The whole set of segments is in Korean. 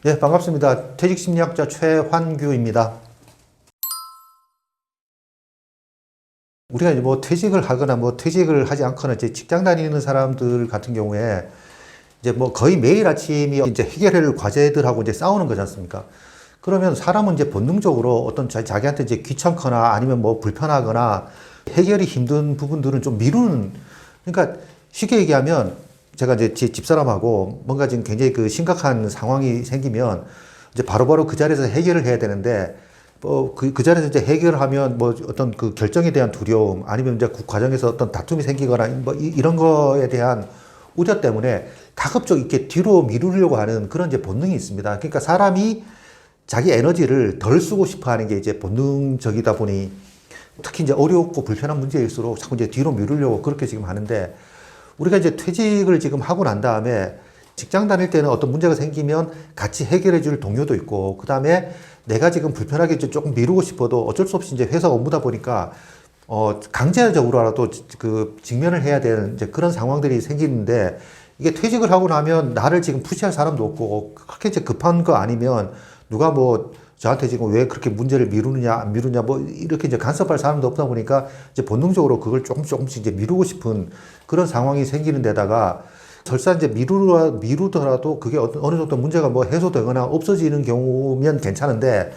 예, 반갑습니다. 퇴직심리학자 최환규입니다. 우리가 이제 뭐 퇴직을 하거나 뭐 퇴직을 하지 않거나 이제 직장 다니는 사람들 같은 경우에 이제 뭐 거의 매일 아침이 이제 해결해야 할 과제들하고 이제 싸우는 거지 않습니까? 그러면 사람은 이제 본능적으로 어떤 자기한테 이제 귀찮거나 아니면 뭐 불편하거나 해결이 힘든 부분들은 좀 미루는, 그러니까 쉽게 얘기하면 제가 이제 제 집사람하고 뭔가 지금 굉장히 그 심각한 상황이 생기면 이제 바로바로 그 자리에서 해결을 해야 되는데 그 자리에서 이제 해결을 하면 뭐 어떤 그 결정에 대한 두려움 아니면 이제 그 과정에서 어떤 다툼이 생기거나 뭐 이런 거에 대한 우려 때문에 가급적 이렇게 뒤로 미루려고 하는 그런 이제 본능이 있습니다. 그러니까 사람이 자기 에너지를 덜 쓰고 싶어 하는 게 이제 본능적이다 보니 특히 이제 어렵고 불편한 문제일수록 자꾸 이제 뒤로 미루려고 그렇게 지금 하는데, 우리가 이제 퇴직을 지금 하고 난 다음에 직장 다닐 때는 어떤 문제가 생기면 같이 해결해 줄 동료도 있고, 그 다음에 내가 지금 불편하게 조금 미루고 싶어도 어쩔 수 없이 이제 회사 업무다 보니까 강제적으로라도 그 직면을 해야 되는 이제 그런 상황들이 생기는데, 이게 퇴직을 하고 나면 나를 지금 푸시할 사람도 없고 그렇게 이제 급한 거 아니면 누가 뭐 저한테 지금 왜 그렇게 문제를 미루느냐 안 미루냐 뭐 이렇게 이제 간섭할 사람도 없다 보니까 이제 본능적으로 그걸 조금씩 이제 미루고 싶은 그런 상황이 생기는 데다가, 설사 이제 미루더라도 그게 어느 정도 문제가 뭐 해소되거나 없어지는 경우면 괜찮은데,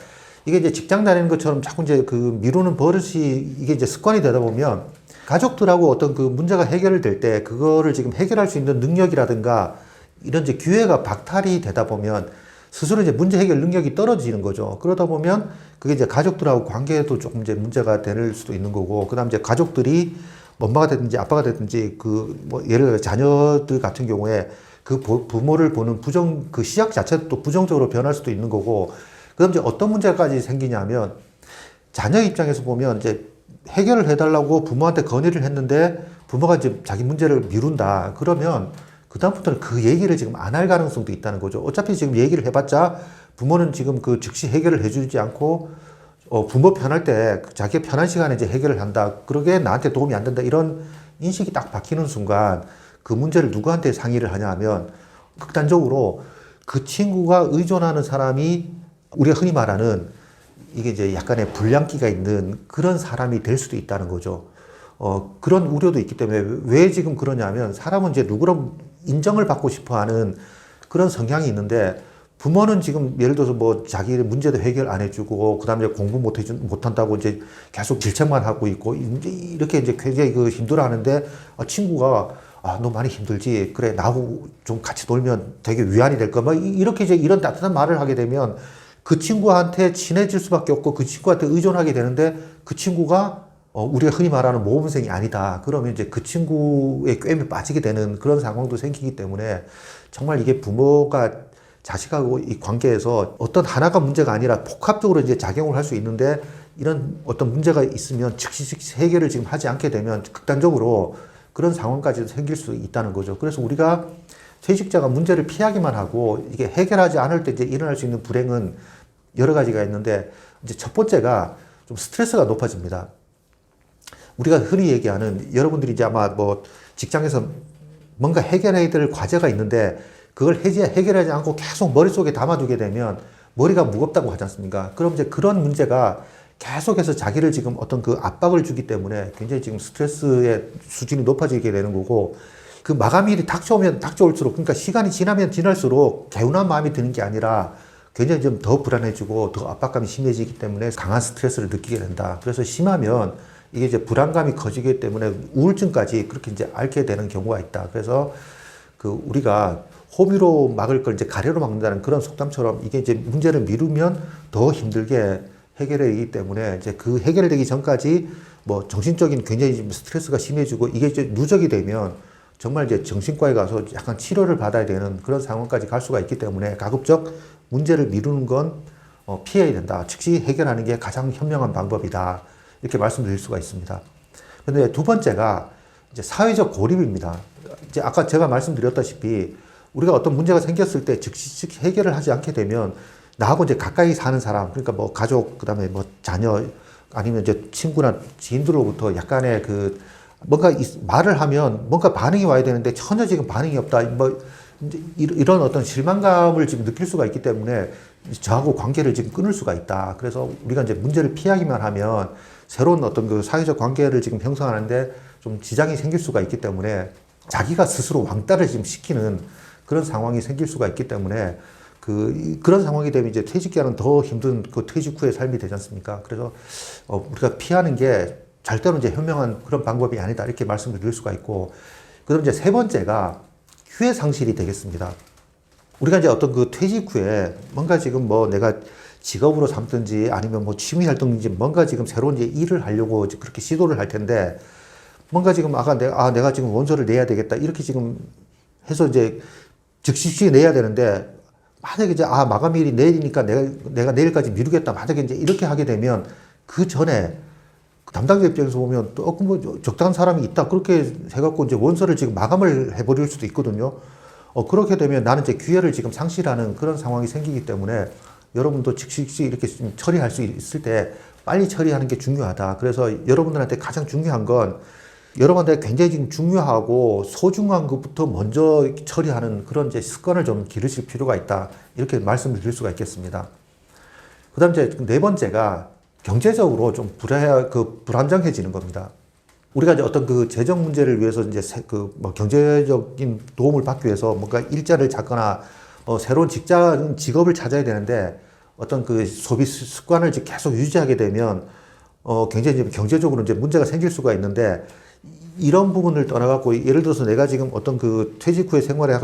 이게 이제 직장 다니는 것처럼 자꾸 이제 그 미루는 버릇이 이게 이제 습관이 되다 보면 가족들하고 어떤 그 문제가 해결될 때 그거를 지금 해결할 수 있는 능력이라든가 이런 이제 기회가 박탈이 되다 보면 스스로 이제 문제 해결 능력이 떨어지는 거죠. 그러다 보면 그게 이제 가족들하고 관계에도 조금 이제 문제가 될 수도 있는 거고, 그 다음 이제 가족들이 엄마가 됐든지 아빠가 됐든지 그 뭐 예를 들어 자녀들 같은 경우에 그 부모를 보는 그 시작 자체도 또 부정적으로 변할 수도 있는 거고, 그 다음 이제 어떤 문제까지 생기냐면 자녀 입장에서 보면 이제 해결을 해달라고 부모한테 건의를 했는데 부모가 이제 자기 문제를 미룬다. 그러면 그다음부터는 그 얘기를 지금 안 할 가능성도 있다는 거죠. 어차피 지금 얘기를 해봤자 부모는 지금 그 즉시 해결을 해주지 않고 부모 편할 때 자기 편한 시간에 이제 해결을 한다. 그러게 나한테 도움이 안 된다. 이런 인식이 딱 박히는 순간 그 문제를 누구한테 상의를 하냐 하면 극단적으로 그 친구가 의존하는 사람이 우리가 흔히 말하는 이게 이제 약간의 불량기가 있는 그런 사람이 될 수도 있다는 거죠. 그런 우려도 있기 때문에 왜 지금 그러냐면 사람은 이제 누구로 인정을 받고 싶어 하는 그런 성향이 있는데, 부모는 지금 예를 들어서 뭐 자기 문제도 해결 안 해주고 그다음에 공부 못한다고 이제 계속 질책만 하고 있고 이렇게 이제 굉장히 그 힘들어 하는데, 친구가 너 많이 힘들지? 그래, 나하고 좀 같이 놀면 되게 위안이 될 거. 막 이렇게 이제 이런 따뜻한 말을 하게 되면 그 친구한테 친해질 수밖에 없고 그 친구한테 의존하게 되는데, 그 친구가 우리가 흔히 말하는 모범생이 아니다. 그러면 이제 그 친구의 꿰매 빠지게 되는 그런 상황도 생기기 때문에, 정말 이게 부모가 자식하고 이 관계에서 어떤 하나가 문제가 아니라 복합적으로 이제 작용을 할 수 있는데, 이런 어떤 문제가 있으면 즉시 해결을 지금 하지 않게 되면 극단적으로 그런 상황까지도 생길 수 있다는 거죠. 그래서 우리가 퇴직자가 문제를 피하기만 하고 이게 해결하지 않을 때 이제 일어날 수 있는 불행은 여러 가지가 있는데, 이제 첫 번째가 좀 스트레스가 높아집니다. 우리가 흔히 얘기하는, 여러분들이 이제 아마 뭐 직장에서 뭔가 해결해야 될 과제가 있는데 그걸 해결하지 않고 계속 머릿속에 담아두게 되면 머리가 무겁다고 하지 않습니까? 그럼 이제 그런 문제가 계속해서 자기를 지금 어떤 그 압박을 주기 때문에 굉장히 지금 스트레스의 수준이 높아지게 되는 거고, 그 마감일이 닥쳐올수록, 그러니까 시간이 지나면 지날수록 개운한 마음이 드는 게 아니라 굉장히 좀 더 불안해지고 더 압박감이 심해지기 때문에 강한 스트레스를 느끼게 된다. 그래서 심하면 이게 이제 불안감이 커지기 때문에 우울증까지 그렇게 이제 앓게 되는 경우가 있다. 그래서 그 우리가 호미로 막을 걸 이제 가래로 막는다는 그런 속담처럼 이게 이제 문제를 미루면 더 힘들게 해결되기 때문에, 이제 그 해결되기 전까지 뭐 정신적인 굉장히 스트레스가 심해지고 이게 이제 누적이 되면 정말 이제 정신과에 가서 약간 치료를 받아야 되는 그런 상황까지 갈 수가 있기 때문에 가급적 문제를 미루는 건 피해야 된다. 즉시 해결하는 게 가장 현명한 방법이다. 이렇게 말씀드릴 수가 있습니다. 그런데 두 번째가 이제 사회적 고립입니다. 이제 아까 제가 말씀드렸다시피 우리가 어떤 문제가 생겼을 때 즉시 해결을 하지 않게 되면 나하고 이제 가까이 사는 사람, 그러니까 뭐 가족, 그 다음에 뭐 자녀, 아니면 이제 친구나 지인들로부터 약간의 그 뭔가 말을 하면 뭔가 반응이 와야 되는데 전혀 지금 반응이 없다. 뭐 이제 이런 어떤 실망감을 지금 느낄 수가 있기 때문에 저하고 관계를 지금 끊을 수가 있다. 그래서 우리가 이제 문제를 피하기만 하면 새로운 어떤 그 사회적 관계를 지금 형성하는데 좀 지장이 생길 수가 있기 때문에 자기가 스스로 왕따를 지금 시키는 그런 상황이 생길 수가 있기 때문에 그런 상황이 되면 이제 퇴직기한은 더 힘든 그 퇴직 후의 삶이 되지 않습니까? 그래서 우리가 피하는 게 절대로 이제 현명한 그런 방법이 아니다. 이렇게 말씀을 드릴 수가 있고, 그다음 이제 세 번째가 휴해 상실이 되겠습니다. 우리가 이제 어떤 그 퇴직 후에 뭔가 지금 뭐 내가 직업으로 삼든지 아니면 뭐 취미 활동인지 뭔가 지금 새로운 이제 일을 하려고 그렇게 시도를 할 텐데, 뭔가 지금 내가 지금 원서를 내야 되겠다 이렇게 지금 해서 이제 즉시 내야 되는데, 만약에 이제 마감일이 내일이니까 내가 내일까지 미루겠다, 만약에 이제 이렇게 하게 되면 그 전에 담당자 입장에서 보면 또 뭐 적당한 사람이 있다 그렇게 해갖고 이제 원서를 지금 마감을 해버릴 수도 있거든요. 그렇게 되면 나는 이제 기회를 지금 상실하는 그런 상황이 생기기 때문에 여러분도 즉시 이렇게 좀 처리할 수 있을 때 빨리 처리하는 게 중요하다. 그래서 여러분들한테 가장 중요한 건 여러분한테 굉장히 지금 중요하고 소중한 것부터 먼저 처리하는 그런 이제 습관을 좀 기르실 필요가 있다. 이렇게 말씀을 드릴 수가 있겠습니다. 그 다음 이제 네 번째가 경제적으로 좀 불안정해지는 겁니다. 우리가 이제 어떤 그 재정 문제를 위해서 이제 뭐 경제적인 도움을 받기 위해서 뭔가 일자를 찾거나 새로운 직업을 찾아야 되는데 어떤 그 소비 습관을 계속 유지하게 되면 굉장히 이제 경제적으로 이제 문제가 생길 수가 있는데, 이런 부분을 떠나갖고 예를 들어서 내가 지금 어떤 그 퇴직 후에 생활을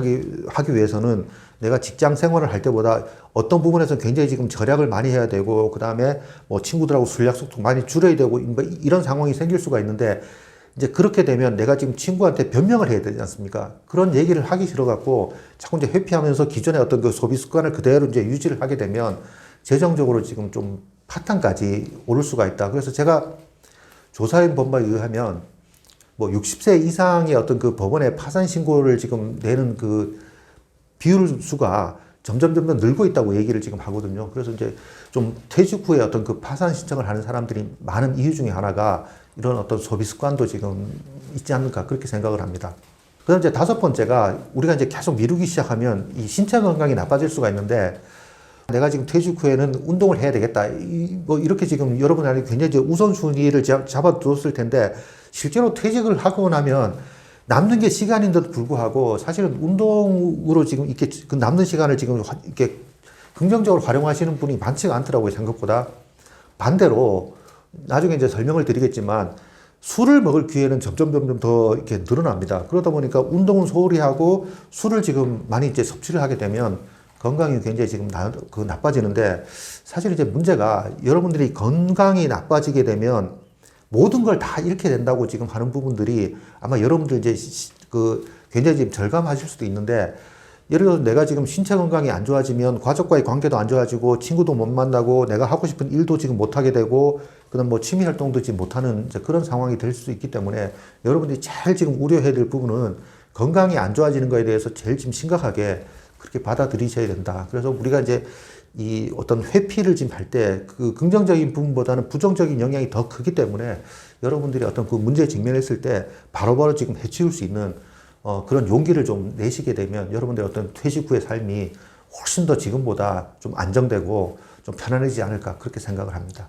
하기 위해서는 내가 직장 생활을 할 때보다 어떤 부분에서 굉장히 지금 절약을 많이 해야 되고, 그 다음에 뭐 친구들하고 술 약속도 많이 줄여야 되고, 뭐 이런 상황이 생길 수가 있는데, 이제 그렇게 되면 내가 지금 친구한테 변명을 해야 되지 않습니까? 그런 얘기를 하기 싫어갖고 자꾸 이제 회피하면서 기존의 어떤 그 소비 습관을 그대로 이제 유지를 하게 되면 재정적으로 지금 좀 파탄까지 오를 수가 있다. 그래서 제가 조사해 본 바에 의하면 뭐 60세 이상의 어떤 그 법원에 파산 신고를 지금 내는 그 비율 수가 점점 늘고 있다고 얘기를 지금 하거든요. 그래서 이제 좀 퇴직 후에 어떤 그 파산 신청을 하는 사람들이 많은 이유 중에 하나가 이런 어떤 소비 습관도 지금 있지 않을까 그렇게 생각을 합니다. 그다음 이제 다섯 번째가 우리가 이제 계속 미루기 시작하면 이 신체 건강이 나빠질 수가 있는데, 내가 지금 퇴직 후에는 운동을 해야 되겠다. 뭐 이렇게 지금 여러분한테 굉장히 우선순위를 잡아두었을 텐데, 실제로 퇴직을 하고 나면 남는 게 시간인데도 불구하고 사실은 운동으로 지금 이렇게 그 남는 시간을 지금 이렇게 긍정적으로 활용하시는 분이 많지가 않더라고요, 생각보다. 반대로 나중에 이제 설명을 드리겠지만 술을 먹을 기회는 점점 더 이렇게 늘어납니다. 그러다 보니까 운동은 소홀히 하고 술을 지금 많이 이제 섭취를 하게 되면 건강이 굉장히 지금 나빠지는데, 사실 이제 문제가 여러분들이 건강이 나빠지게 되면 모든 걸 다 잃게 된다고 지금 하는 부분들이 아마 여러분들 이제 굉장히 지금 절감하실 수도 있는데, 예를 들어서 내가 지금 신체 건강이 안 좋아지면 가족과의 관계도 안 좋아지고 친구도 못 만나고 내가 하고 싶은 일도 지금 못 하게 되고, 그다음 뭐 취미 활동도 지금 못 하는 그런 상황이 될 수 있기 때문에 여러분들이 제일 지금 우려해야 될 부분은 건강이 안 좋아지는 거에 대해서 제일 지금 심각하게 그렇게 받아들이셔야 된다. 그래서 우리가 이제 이 어떤 회피를 지금 할 때 그 긍정적인 부분보다는 부정적인 영향이 더 크기 때문에 여러분들이 어떤 그 문제에 직면했을 때 바로바로 지금 해치울 수 있는 그런 용기를 좀 내시게 되면 여러분들의 어떤 퇴직 후의 삶이 훨씬 더 지금보다 좀 안정되고 좀 편안해지지 않을까 그렇게 생각을 합니다.